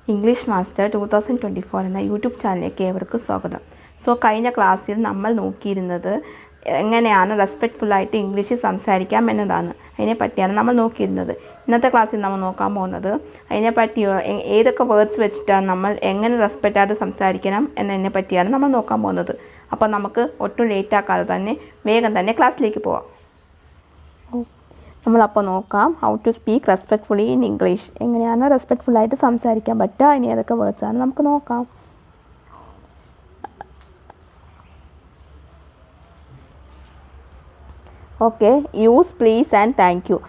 English master 2024 എന്ന YouTube ചാനലിലേക്ക് ഏവർക്കും സ്വാഗതം. കഴിഞ്ഞ ക്ലാസ്സിൽ നമ്മൾ നോക്കിയിരുന്നത് എങ്ങനെയാണ് റെസ്പെക്റ്റ്ഫുള്ളായിട്ട് ഇംഗ്ലീഷിൽ സംസാരിക്കാം എന്നതാണ്. അതിനെപ്പറ്റിയാണ് നമ്മൾ നോക്കിയിരുന്നത്. ഇന്നത്തെ ക്ലാസ്സിൽ നമ്മൾ നോക്കാൻ പോകുന്നത് അതിനെപ്പറ്റി ഏതൊക്കെ വേർഡ്സ് വെച്ചിട്ടാണ് നമ്മൾ എങ്ങനെ റെസ്പെക്റ്റായിട്ട് സംസാരിക്കണം എന്നതിനെ പറ്റിയാണ് നമ്മൾ നോക്കാൻ പോകുന്നത്. അപ്പോൾ നമുക്ക് ഒട്ടും ലേറ്റ് ആക്കാതെ തന്നെ വേഗം തന്നെ ക്ലാസ്സിലേക്ക് പോവാം. നമ്മളപ്പോൾ നോക്കാം how to speak respectfully in English. എങ്ങനെയാണ് റെസ്പെക്റ്റ്ഫുള്ളായിട്ട് സംസാരിക്കാൻ പറ്റുക, ഇനി ഏതൊക്കെ വേർഡ്സാണ് നമുക്ക് നോക്കാം. Okay, use please and thank you.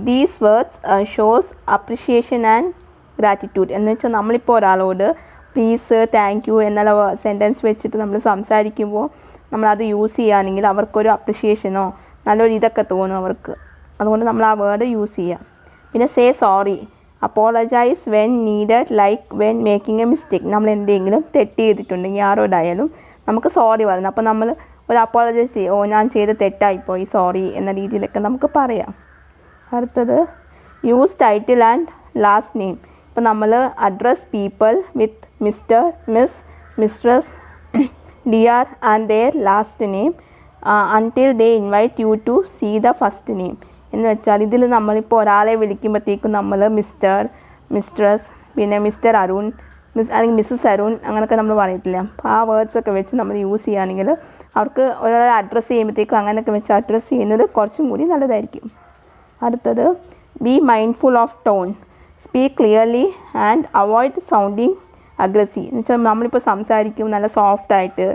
These words shows appreciation and gratitude. എന്ന് വെച്ചാൽ നമ്മളിപ്പോൾ ഒരാളോട് പ്ലീസ്, താങ്ക് യു എന്നുള്ള സെൻറ്റൻസ് വെച്ചിട്ട് നമ്മൾ സംസാരിക്കുമ്പോൾ നമ്മളത് യൂസ് ചെയ്യുകയാണെങ്കിൽ അവർക്കൊരു അപ്രിഷിയേഷനോ നല്ലൊരു ഇതൊക്കെ തോന്നും അവർക്ക്. അതുകൊണ്ട് നമ്മൾ ആ വേർഡ് യൂസ് ചെയ്യാം. പിന്നെ say sorry, apologise when needed, like when making A mistake. നമ്മൾ എന്തെങ്കിലും തെറ്റ് ചെയ്തിട്ടുണ്ടെങ്കിൽ ആരോടായാലും നമുക്ക് സോറി പറയണം. അപ്പോൾ നമ്മൾ ഒരു അപ്പോളജൈസ് ചെയ്യും, ഞാൻ ചെയ്ത് തെറ്റായിപ്പോയി, സോറി എന്ന രീതിയിലൊക്കെ നമുക്ക് പറയാം. അടുത്തത് use title and last name. ഇപ്പോൾ നമ്മൾ address people with mister, miss, mistress, dear and their last name until they invite you to see the first name. എന്ന് വെച്ചാൽ ഇതിൽ നമ്മളിപ്പോൾ ഒരാളെ വിളിക്കുമ്പോഴത്തേക്കും നമ്മൾ മിസ്റ്റർ, മിസ്ട്രസ്, പിന്നെ മിസ്റ്റർ അരുൺ, അല്ലെങ്കിൽ മിസ്സസ് അരുൺ അങ്ങനെയൊക്കെ നമ്മൾ പറയത്തില്ല. അപ്പോൾ ആ വേർഡ്സൊക്കെ വെച്ച് നമ്മൾ യൂസ് ചെയ്യുകയാണെങ്കിൽ അവർക്ക് ഒരാളെ അഡ്രസ്സ് ചെയ്യുമ്പോഴത്തേക്കും അങ്ങനെയൊക്കെ വെച്ച് അഡ്രസ്സ് ചെയ്യുന്നത് കുറച്ചും കൂടി നല്ലതായിരിക്കും. അടുത്തത് B mindful of tone, speak clearly and avoid sounding aggressive. എന്ന് വെച്ചാൽ നമ്മളിപ്പോൾ സംസാരിക്കും നല്ല സോഫ്റ്റായിട്ട്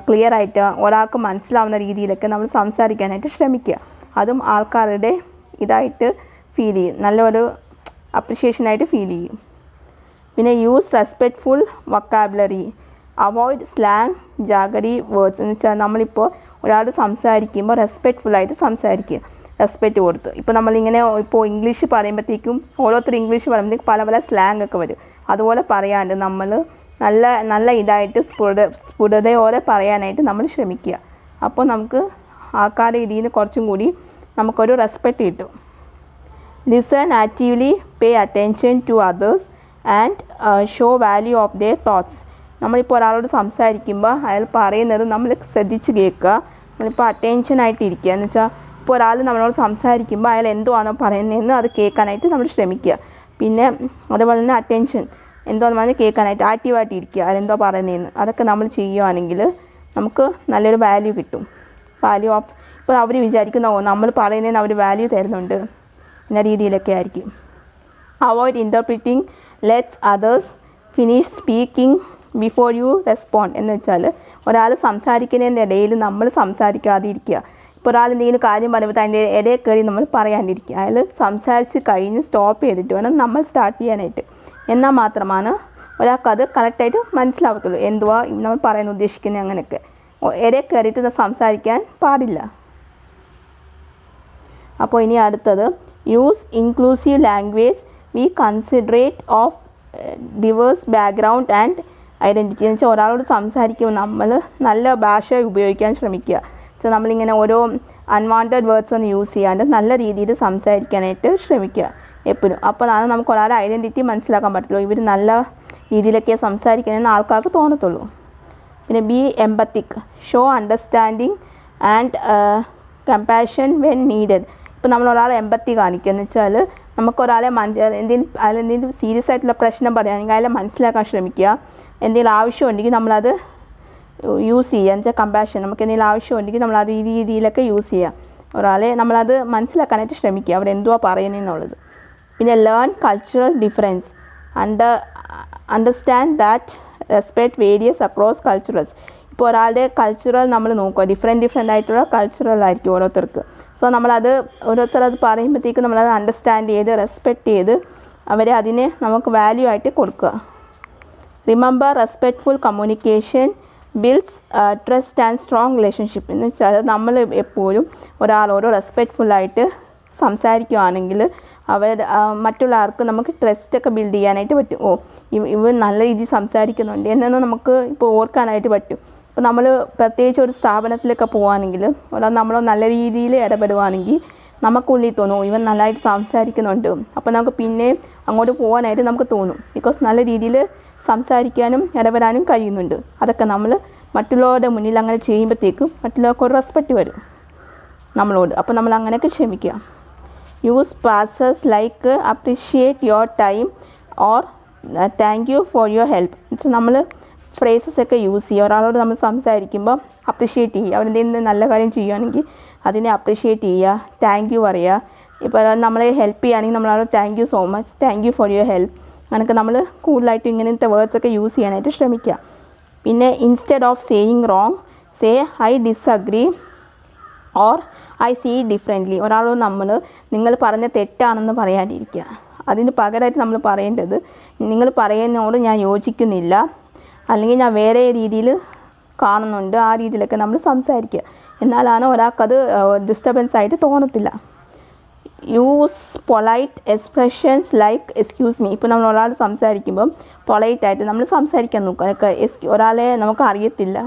ക്ലിയർ ആയിട്ട് ഒരാൾക്ക് മനസ്സിലാവുന്ന രീതിയിലൊക്കെ നമ്മൾ സംസാരിക്കാനായിട്ട് ശ്രമിക്കുക. അതും ആൾക്കാരുടെ ഇതായിട്ട് ഫീൽ ചെയ്യും, നല്ലൊരു അപ്രിഷിയേഷനായിട്ട് ഫീൽ ചെയ്യും. പിന്നെ use respectful vocabulary, avoid slang jaggery words. എന്ന് വെച്ചാൽ നമ്മളിപ്പോൾ ഒരാളോട് സംസാരിക്കുമ്പോൾ റെസ്പെക്റ്റ്ഫുള്ളായിട്ട് സംസാരിക്കുക, റെസ്പെക്റ്റ് കൊടുത്ത്. ഇപ്പോൾ നമ്മളിങ്ങനെ ഇപ്പോൾ ഇംഗ്ലീഷ് പറയുമ്പോഴത്തേക്കും ഓരോരുത്തർ ഇംഗ്ലീഷ് പറയുമ്പോഴത്തേക്കും പല പല സ്ലാങ് ഒക്കെ വരും. അതുപോലെ പറയാണ്ട് നമ്മൾ നല്ല ഇതായിട്ട് സ്ഫുടതയോടെ പറയാനായിട്ട് നമ്മൾ ശ്രമിക്കുക. അപ്പോൾ നമുക്ക് ആൾക്കാരുടെ ഇതിൽ നിന്ന് കുറച്ചും കൂടി നമുക്കൊരു റെസ്പെക്റ്റ് കിട്ടും. Listen actively, pay attention to others and show value of their thoughts. നമ്മളിപ്പോൾ ഒരാളോട് സംസാരിക്കുമ്പോൾ അയാൾ പറയുന്നത് നമ്മൾ ശ്രദ്ധിച്ച് കേൾക്കുക, നമ്മളിപ്പോൾ അറ്റൻഷനായിട്ട് ഇരിക്കുക. എന്ന് വെച്ചാൽ ഇപ്പോൾ ഒരാൾ നമ്മളോട് സംസാരിക്കുമ്പോൾ അയാൾ എന്തുവാണോ പറയുന്നതെന്ന് അത് കേൾക്കാനായിട്ട് നമ്മൾ ശ്രമിക്കുക. പിന്നെ അതുപോലെ തന്നെ അറ്റൻഷൻ എന്തോന്ന് പറഞ്ഞാൽ കേൾക്കാനായിട്ട് ആക്റ്റീവായിട്ട് ഇരിക്കുക, അതെന്തോ പറയുന്നതെന്ന്. അതൊക്കെ നമ്മൾ ചെയ്യുകയാണെങ്കിൽ നമുക്ക് നല്ലൊരു വാല്യൂ കിട്ടും. വാല്യൂ ഓഫ്, ഇപ്പോൾ അവർ വിചാരിക്കുന്ന നമ്മൾ പറയുന്നതിന് അവർ വാല്യൂ തരുന്നുണ്ട് എന്ന രീതിയിലൊക്കെ ആയിരിക്കും. Avoid interpreting, let's others finish speaking before you respond. എന്ന് വെച്ചാൽ ഒരാൾ സംസാരിക്കുന്നതിൻ്റെ ഇടയിൽ നമ്മൾ സംസാരിക്കാതിരിക്കുക. ഇപ്പോൾ ഒരാൾ എന്തെങ്കിലും കാര്യം പറയുമ്പോൾ അതിൻ്റെ ഇടയിൽ കയറി നമ്മൾ പറയാണ്ടിരിക്കുക. അയാൾ സംസാരിച്ച് കഴിഞ്ഞ് സ്റ്റോപ്പ് ചെയ്തിട്ട് വേണം നമ്മൾ സ്റ്റാർട്ട് ചെയ്യാനായിട്ട്. എന്നാൽ മാത്രമാണ് ഒരാൾക്കത് കറക്റ്റായിട്ട് മനസ്സിലാവത്തുള്ളൂ, എന്തുവാ നമ്മൾ പറയാൻ ഉദ്ദേശിക്കുന്നത്. അങ്ങനെയൊക്കെ ഇടയിൽ കയറിയിട്ട് സംസാരിക്കാൻ പാടില്ല. അപ്പോൾ ഇനി അടുത്തത് use inclusive language, B considerate of divorce background and identity. എന്ന് വെച്ചാൽ ഒരാളോട് സംസാരിക്കുമ്പോൾ നമ്മൾ നല്ല ഭാഷ ഉപയോഗിക്കാൻ ശ്രമിക്കുക. വെച്ചാൽ നമ്മളിങ്ങനെ ഓരോ അൺവാണ്ടഡ് വേർഡ്സ് ഒന്നും യൂസ് ചെയ്യാണ്ട് നല്ല രീതിയിൽ സംസാരിക്കാനായിട്ട് ശ്രമിക്കുക എപ്പോഴും. അപ്പോൾ അതാണ് നമുക്ക് ഒരാളുടെ ഐഡൻറ്റിറ്റി മനസ്സിലാക്കാൻ പറ്റുള്ളൂ, ഇവർ നല്ല രീതിയിലൊക്കെ സംസാരിക്കണമെന്ന് ആൾക്കാർക്ക് തോന്നത്തുള്ളൂ. പിന്നെ be empathic, show understanding and compassion when needed. ഇപ്പോൾ നമ്മൾ ഒരാളെ എമ്പത്തി കാണിക്കുക. എന്ന് വെച്ചാൽ നമുക്കൊരാളെ എന്തെങ്കിലും സീരിയസ് ആയിട്ടുള്ള പ്രശ്നം പറയുകയാണെങ്കിൽ അയാളെ മനസ്സിലാക്കാൻ ശ്രമിക്കുക. എന്തെങ്കിലും ആവശ്യമുണ്ടെങ്കിൽ നമ്മളത് യൂസ് ചെയ്യുക. എന്ന് വെച്ചാൽ കമ്പാഷൻ, നമുക്ക് എന്തെങ്കിലും ആവശ്യമുണ്ടെങ്കിൽ നമ്മളത് ഈ രീതിയിലൊക്കെ യൂസ് ചെയ്യുക. ഒരാളെ നമ്മളത് മനസ്സിലാക്കാനായിട്ട് ശ്രമിക്കുക അവരെന്തുവാ പറയുന്നതെന്നുള്ളത്. പിന്നെ learn cultural difference, understand that respect various across culturals. ഇപ്പോൾ ഒരാളുടെ കൾച്ചറൽ നമ്മൾ നോക്കുക, ഡിഫറെൻ്റ് ആയിട്ടുള്ള കൾച്ചറൽ ആയിരിക്കും ഓരോരുത്തർക്ക്. സോ നമ്മളത് ഓരോരുത്തർ അത് പറയുമ്പോഴത്തേക്കും നമ്മളത് അണ്ടർസ്റ്റാൻഡ് ചെയ്ത് റെസ്പെക്റ്റ് ചെയ്ത് അവരെ അതിനെ നമുക്ക് വാല്യൂ ആയിട്ട് കൊടുക്കുക. Remember respectful communication builds trust and strong relationship. എന്ന് വെച്ചാൽ നമ്മൾ എപ്പോഴും ഒരാളോട് റെസ്പെക്റ്റ്ഫുള്ളായിട്ട് സംസാരിക്കുകയാണെങ്കിൽ മറ്റുള്ളവർക്ക് നമുക്ക് ട്രസ്റ്റൊക്കെ ബിൽഡ് ചെയ്യാനായിട്ട് പറ്റും. ഇവ നല്ല രീതിയിൽ സംസാരിക്കുന്നുണ്ട് എന്നൊന്ന് നമുക്ക് ഇപ്പോൾ ഓർക്കാനായിട്ട് പറ്റും. ഇപ്പോൾ നമ്മൾ പ്രത്യേകിച്ച് ഒരു സ്ഥാപനത്തിലൊക്കെ പോവുകയാണെങ്കിൽ ഒരാൾ നമ്മൾ നല്ല രീതിയിൽ ഇടപെടുകയാണെങ്കിൽ നമുക്കുള്ളിൽ തോന്നും ഇവൻ നല്ലതായിട്ട് സംസാരിക്കുന്നുണ്ട്. അപ്പോൾ നമുക്ക് പിന്നെ അങ്ങോട്ട് പോകാനായിട്ട് നമുക്ക് തോന്നും. ബിക്കോസ് നല്ല രീതിയിൽ സംസാരിക്കാനും ഇടപെടാനും കഴിയുന്നുണ്ട്. അതൊക്കെ നമ്മൾ മറ്റുള്ളവരുടെ മുന്നിൽ അങ്ങനെ ചെയ്യുമ്പോഴത്തേക്കും മറ്റുള്ളവർക്ക് ഒരു റെസ്പെക്റ്റ് വരും നമ്മളോട്. അപ്പോൾ നമ്മൾ അങ്ങനെയൊക്കെ ക്ഷമിക്കുക. Use passes like appreciate your time or thank you for your help. എന്നുവെച്ചാൽ നമ്മൾ ഫ്രേസസൊക്കെ യൂസ് ചെയ്യുക. ഒരാളോട് നമ്മൾ സംസാരിക്കുമ്പോൾ അപ്രീഷിയേറ്റ് ചെയ്യുക. അവരെന്തെങ്കിലും നല്ല കാര്യം ചെയ്യുകയാണെങ്കിൽ അതിനെ അപ്രീഷിയേറ്റ് ചെയ്യുക, താങ്ക് യു പറയുക. ഇപ്പോൾ നമ്മളെ ഹെൽപ്പ് ചെയ്യുകയാണെങ്കിൽ നമ്മളോട് thank you so much, thank you for your help. അങ്ങനെയൊക്കെ നമ്മൾ കൂടുതലായിട്ടും ഇങ്ങനത്തെ വേർഡ്സൊക്കെ യൂസ് ചെയ്യാനായിട്ട് ശ്രമിക്കുക. പിന്നെ instead of saying wrong say I disagree or I see differently. ഒരാളോട് നിങ്ങൾ പറഞ്ഞ തെറ്റാണെന്ന് പറയാതിരിക്കുക. അതിന് പകരമായിട്ട് നമ്മൾ പറയേണ്ടത് നിങ്ങൾ പറയുന്നതിനോട് ഞാൻ യോജിക്കുന്നില്ല, അല്ലെങ്കിൽ ഞാൻ വേറെ രീതിയിൽ കാണുന്നുണ്ട്, ആ രീതിയിലൊക്കെ നമ്മൾ സംസാരിക്കുക. എന്നാലാണ് ഒരാൾക്കത് ഡിസ്റ്റർബൻസ് ആയിട്ട് തോന്നത്തില്ല. Use polite expressions like excuse me. ഇപ്പോൾ നമ്മൾ ഒരാൾ സംസാരിക്കുമ്പം പൊളൈറ്റായിട്ട് നമ്മൾ സംസാരിക്കാൻ നോക്കുക. ഒരാളെ നമുക്ക് അറിയത്തില്ല,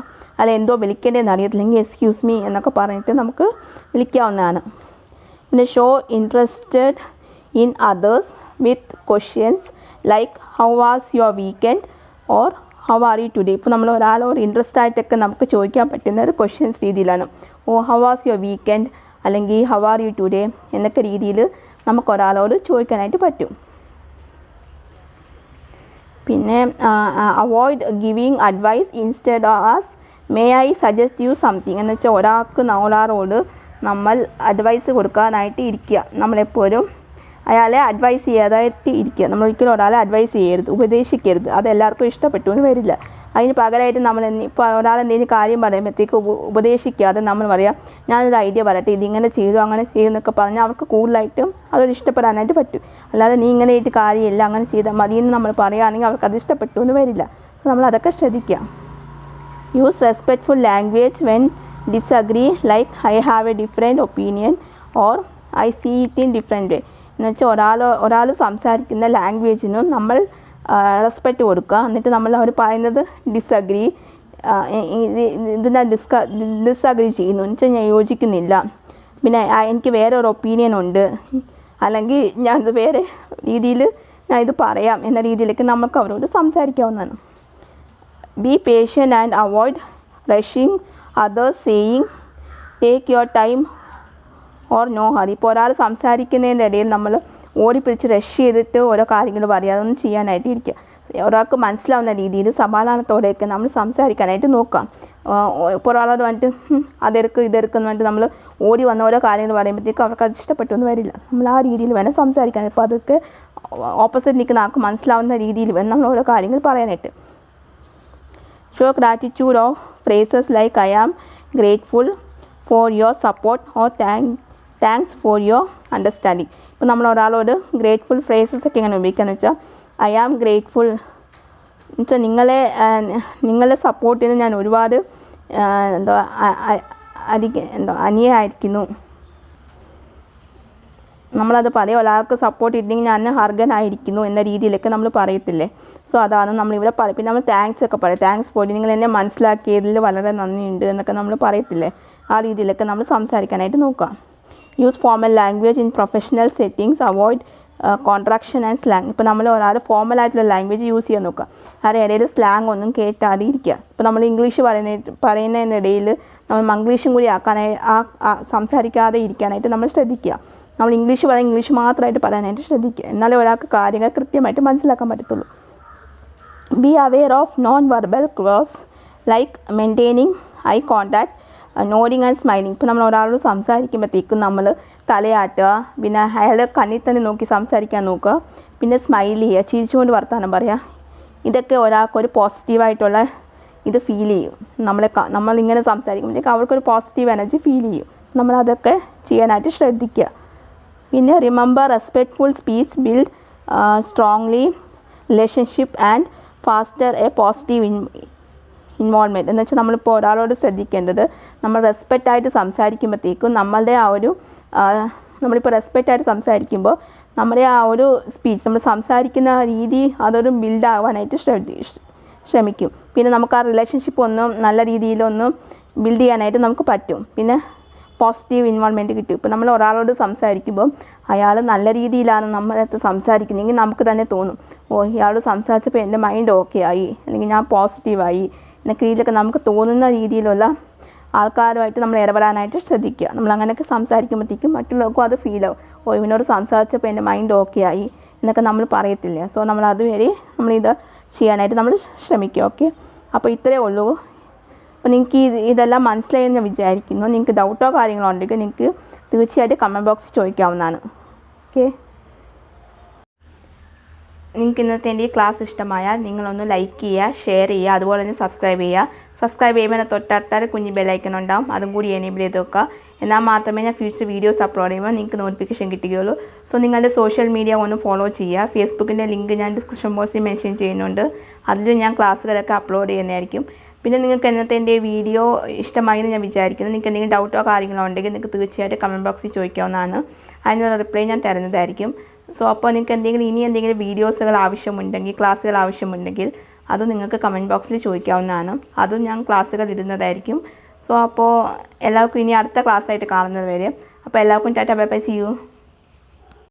അല്ല എന്തോ വിളിക്കേണ്ടതെന്ന് അറിയത്തില്ലെങ്കിൽ എക്സ്ക്യൂസ് മീ എന്നൊക്കെ പറഞ്ഞിട്ട് നമുക്ക് വിളിക്കാവുന്നതാണ്. പിന്നെ show interested in others with questions like how was your weekend or how are you today. ഇപ്പോൾ നമ്മൾ ഒരാളോട് ഇൻട്രസ്റ്റ് ആയിട്ടൊക്കെ നമുക്ക് ചോദിക്കാൻ പറ്റുന്നത് ക്വസ്റ്റ്യൻസ് രീതിയിലാണ്. ഹൗ വാസ് യുവർ വീക്കെൻഡ് അല്ലെങ്കിൽ ഹൗ ആർ യു ടുഡേ എന്നൊക്കെ രീതിയിൽ നമുക്കൊരാളോട് ചോദിക്കാനായിട്ട് പറ്റും. പിന്നെ avoid giving advice instead as may I suggest you something എന്ന് വെച്ചാൽ ഒരാളോട് നമ്മൾ അഡ്വൈസ് കൊടുക്കാനായിട്ട് ഇരിക്കുക. നമ്മളെപ്പോഴും അയാളെ അഡ്വൈസ് ചെയ്യാതായിട്ട് ഇരിക്കുക. നമ്മളൊരിക്കലും ഒരാളെ അഡ്വൈസ് ചെയ്യരുത്, ഉപദേശിക്കരുത്. അതെല്ലാവർക്കും ഇഷ്ടപ്പെട്ടു എന്ന് വരില്ല. അതിന് പകരമായിട്ട് നമ്മൾ ഇപ്പോൾ ഒരാളെന്തെങ്കിലും കാര്യം പറയുമ്പോഴത്തേക്ക് ഉപദേശിക്കാതെ നമ്മൾ പറയാം, ഞാനൊരു ഐഡിയ പറയട്ടെ, ഇതിങ്ങനെ ചെയ്തു അങ്ങനെ ചെയ്തു എന്നൊക്കെ പറഞ്ഞാൽ അവർക്ക് കൂടുതലായിട്ടും അതൊരു ഇഷ്ടപ്പെടാനായിട്ട് പറ്റും. അല്ലാതെ നീ ഇങ്ങനെ ആയിട്ട് കാര്യമില്ല അങ്ങനെ ചെയ്താൽ മതിയെന്ന് നമ്മൾ പറയുകയാണെങ്കിൽ അവർക്ക് അത് ഇഷ്ടപ്പെട്ടു എന്ന് വരില്ല. അപ്പോൾ നമ്മൾ അതൊക്കെ ശ്രദ്ധിക്കുക. Use respectful language when disagree like I have a different opinion or I see it in different way. എന്ന് വെച്ചാൽ ഒരാൾ സംസാരിക്കുന്ന ലാംഗ്വേജിനും നമ്മൾ റെസ്പെക്റ്റ് കൊടുക്കുക. എന്നിട്ട് നമ്മൾ അവർ പറയുന്നത് ഡിസഗ്രി, ഇത് ഞാൻ ഡിസഗ്രി ചെയ്യുന്നു എന്ന് വെച്ചാൽ ഞാൻ യോജിക്കുന്നില്ല, പിന്നെ എനിക്ക് വേറെ ഒരു ഒപ്പീനിയൻ ഉണ്ട്, അല്ലെങ്കിൽ ഞാനത് വേറെ രീതിയിൽ ഞാൻ ഇത് പറയാം എന്ന രീതിയിലേക്ക് നമുക്ക് അവരോട് സംസാരിക്കാവുന്നതാണ്. Be patient and avoid rushing others saying take your time or no hurry. ഇപ്പോൾ ഒരാൾ സംസാരിക്കുന്നതിൻ്റെ ഇടയിൽ നമ്മൾ ഓടിപ്പിടിച്ച് റഷ് ചെയ്തിട്ട് ഓരോ കാര്യങ്ങൾ പറയുക, അതൊന്നും ചെയ്യാനായിട്ട് ഇരിക്കുക. ഒരാൾക്ക് മനസ്സിലാവുന്ന രീതിയിൽ സമാധാനത്തോടെയൊക്കെ നമ്മൾ സംസാരിക്കാനായിട്ട് നോക്കാം. ഇപ്പോൾ ഒരാളോട് വന്നിട്ട് ഇതെടുക്കുന്നു പറഞ്ഞിട്ട് നമ്മൾ ഓടി വന്ന ഓരോ കാര്യങ്ങൾ പറയുമ്പോഴത്തേക്കും അവർക്ക് അത് ഇഷ്ടപ്പെട്ടൊന്നും വരില്ല. നമ്മൾ ആ രീതിയിൽ വേണം സംസാരിക്കാൻ. ഇപ്പോൾ അതൊക്കെ ഓപ്പോസിറ്റ് നിൽക്കുന്ന ആൾക്ക് മനസ്സിലാവുന്ന രീതിയിൽ വേണം നമ്മൾ ഓരോ കാര്യങ്ങൾ പറയാനായിട്ട്. Show gratitude of phrases like I am grateful for your support or thanks for your understanding. ഇപ്പോൾ നമ്മൾ ഒരാളോട് ഗ്രേറ്റ്ഫുൾ ഫ്രേസസ് ഒക്കെ എങ്ങനെ ഉപയോഗിക്കുകയെന്ന് വെച്ചാൽ ഐ ആം ഗ്രേറ്റ്ഫുൾ എന്ന് വെച്ചാൽ നിങ്ങളെ സപ്പോർട്ട് ചെയ്ത് ഞാൻ ഒരുപാട് അനിയായിരിക്കുന്നു. നമ്മളത് പറയും, ഒരാൾക്ക് സപ്പോർട്ട് ഇല്ലെങ്കിൽ ഞാൻ അർഹനായിരിക്കുന്നു എന്ന രീതിയിലൊക്കെ നമ്മൾ പറയത്തില്ലേ. സോ അതാണ് നമ്മളിവിടെ പറയും. പിന്നെ നമ്മൾ താങ്ക്സ് ഒക്കെ പറയും, താങ്ക്സ് ഫോർ നിങ്ങൾ എന്നെ മനസ്സിലാക്കിയതിൽ വളരെ നന്ദിയുണ്ട് എന്നൊക്കെ നമ്മൾ പറയത്തില്ലേ. ആ രീതിയിലൊക്കെ നമ്മൾ സംസാരിക്കാനായിട്ട് നോക്കാം. Use formal language in professional settings, avoid contraction and slang. ഇപ്പോൾ നമ്മൾ ഒരാൾ ഫോർമലായിട്ടുള്ള ലാംഗ്വേജ് യൂസ് ചെയ്യാൻ നോക്കുക. അതിൻ്റെ ഇടയിൽ സ്ലാങ് ഒന്നും കേട്ടാതെ ഇരിക്കുക. ഇപ്പോൾ നമ്മൾ ഇംഗ്ലീഷ് പറയുന്നതിനിടയിൽ നമ്മൾ മംഗ്ലീഷും കൂടി സംസാരിക്കാതെ ഇരിക്കാനായിട്ട് നമ്മൾ ശ്രദ്ധിക്കുക. നമ്മൾ ഇംഗ്ലീഷ് ഇംഗ്ലീഷ് മാത്രമായിട്ട് പറയാനായിട്ട് ശ്രദ്ധിക്കുക. എന്നാലേ ഒരാൾക്ക് കാര്യങ്ങൾ കൃത്യമായിട്ട് മനസ്സിലാക്കാൻ പറ്റത്തുള്ളൂ. Be aware of non verbal close like maintaining eye contact, nodding and smiling. ഇപ്പോൾ നമ്മൾ ഒരാളോട് സംസാരിക്കുമ്പോഴത്തേക്കും നമ്മൾ തലയാട്ടുക, പിന്നെ അയാളെ കണ്ണിൽ തന്നെ നോക്കി സംസാരിക്കാൻ നോക്കുക, പിന്നെ സ്മൈൽ ചെയ്യുക, ചിരിച്ചുകൊണ്ട് വർത്തമാനം പറയുക. ഇതൊക്കെ ഒരാൾക്കൊരു പോസിറ്റീവായിട്ടുള്ള ഇത് ഫീൽ ചെയ്യും. നമ്മളിങ്ങനെ സംസാരിക്കുമ്പോഴത്തേക്ക് അവർക്കൊരു പോസിറ്റീവ് എനർജി ഫീൽ ചെയ്യും. നമ്മളതൊക്കെ ചെയ്യാനായിട്ട് ശ്രദ്ധിക്കുക. പിന്നെ remember respectful speech build strongly relationship and foster a positive involvement. എന്ന് വെച്ചാൽ നമ്മളിപ്പോൾ ഒരാളോട് ശ്രദ്ധിക്കേണ്ടത് നമ്മൾ റെസ്പെക്റ്റായിട്ട് സംസാരിക്കുമ്പോഴത്തേക്കും നമ്മളിപ്പോൾ റെസ്പെക്റ്റായിട്ട് സംസാരിക്കുമ്പോൾ നമ്മുടെ ആ ഒരു സ്പീച്ച് നമ്മൾ സംസാരിക്കുന്ന രീതി അതൊരു ബിൽഡ് ആവാനായിട്ട് ശ്രമിക്കും. പിന്നെ നമുക്ക് ആ റിലേഷൻഷിപ്പ് നല്ല രീതിയിലൊന്നും ബിൽഡ് ചെയ്യാനായിട്ട് നമുക്ക് പറ്റും. പിന്നെ പോസിറ്റീവ് ഇൻവോൾവ്മെൻറ്റ് കിട്ടും. ഇപ്പോൾ നമ്മൾ ഒരാളോട് സംസാരിക്കുമ്പം അയാൾ നല്ല രീതിയിലാണ് നമ്മളടുത്ത് സംസാരിക്കുന്നതെങ്കിൽ നമുക്ക് തന്നെ തോന്നും, ഇയാളോട് സംസാരിച്ചപ്പോൾ എൻ്റെ മൈൻഡ് ഓക്കെ ആയി, അല്ലെങ്കിൽ ഞാൻ പോസിറ്റീവായി എന്നൊക്കെ രീതിയിലൊക്കെ നമുക്ക് തോന്നുന്ന രീതിയിലുള്ള ആൾക്കാരുമായിട്ട് നമ്മൾ ഇടപെടാനായിട്ട് ശ്രദ്ധിക്കുക. നമ്മൾ അങ്ങനെയൊക്കെ സംസാരിക്കുമ്പോഴത്തേക്കും മറ്റുള്ളവർക്കും അത് ഫീൽ ആവും, ഇവനോട് സംസാരിച്ചപ്പോൾ എൻ്റെ മൈൻഡ് ഓക്കെ ആയി എന്നൊക്കെ നമ്മൾ പറയത്തില്ല. സോ നമ്മൾ അതുവരെ നമ്മളിത് ചെയ്യാനായിട്ട് നമ്മൾ ശ്രമിക്കുക. ഓക്കെ, അപ്പോൾ ഇത്രയേ ഉള്ളൂ. അപ്പോൾ നിങ്ങൾക്ക് ഇതെല്ലാം മനസ്സിലായെന്ന് ഞാൻ വിചാരിക്കുന്നു. നിങ്ങൾക്ക് ഡൗട്ടോ കാര്യങ്ങളോ ഉണ്ടെങ്കിൽ നിങ്ങൾക്ക് തീർച്ചയായിട്ടും കമൻറ്റ് ബോക്സിൽ ചോദിക്കാവുന്നതാണ്. ഓക്കെ, നിങ്ങൾക്ക് ഇന്നത്തെ എൻ്റെ ഈ ക്ലാസ് ഇഷ്ടമായാൽ നിങ്ങളൊന്ന് ലൈക്ക് ചെയ്യുക, ഷെയർ ചെയ്യുക, അതുപോലെ തന്നെ സബ്സ്ക്രൈബ് ചെയ്യുക. സബ്സ്ക്രൈബ് ചെയ്യുമ്പോൾ തൊട്ടടുത്താൽ കുഞ്ഞ് ബെല്ലൈക്കൺ ഉണ്ടാവും, അതും കൂടി എനേബിൾ ചെയ്ത് വെക്കുക. എന്നാൽ മാത്രമേ ഞാൻ ഫ്യൂച്ചർ വീഡിയോസ് അപ്ലോഡ് ചെയ്യുമ്പോൾ നിങ്ങൾക്ക് നോട്ടിഫിക്കേഷൻ കിട്ടുകയുള്ളൂ. സോ നിങ്ങളുടെ സോഷ്യൽ മീഡിയ ഒന്ന് ഫോളോ ചെയ്യുക. ഫേസ്ബുക്കിൻ്റെ ലിങ്ക് ഞാൻ ഡിസ്ക്രിപ്ഷൻ ബോക്സിൽ മെൻഷൻ ചെയ്യുന്നുണ്ട്, അതിൽ ഞാൻ ക്ലാസ്സുകളൊക്കെ അപ്ലോഡ് ചെയ്യുന്നതായിരിക്കും. പിന്നെ നിങ്ങൾക്ക് ഇന്നത്തെ എൻ്റെ വീഡിയോ ഇഷ്ടമായി എന്ന് ഞാൻ വിചാരിക്കുന്നു. നിങ്ങൾക്ക് എന്തെങ്കിലും ഡൗട്ടോ കാര്യങ്ങളോ ഉണ്ടെങ്കിൽ നിങ്ങൾക്ക് തീർച്ചയായിട്ടും കമൻറ്റ് ബോക്സിൽ ചോദിക്കാവുന്നതാണ്. അതിനുള്ള റിപ്ലൈ ഞാൻ തരുന്നതായിരിക്കും. സോ അപ്പോൾ നിങ്ങൾക്ക് എന്തെങ്കിലും വീഡിയോസുകൾ ആവശ്യമുണ്ടെങ്കിൽ, ക്ലാസ്സുകൾ ആവശ്യമുണ്ടെങ്കിൽ അത് നിങ്ങൾക്ക് കമൻറ്റ് ബോക്സിൽ ചോദിക്കാവുന്നതാണ്. അതും ഞാൻ ക്ലാസ്സുകൾ ഇടുന്നതായിരിക്കും. സോ അപ്പോൾ എല്ലാവർക്കും ഇനി അടുത്ത ക്ലാസ്സായിട്ട് കാണുന്നത് വരെ അപ്പോൾ എല്ലാവർക്കും tata bye bye, see U.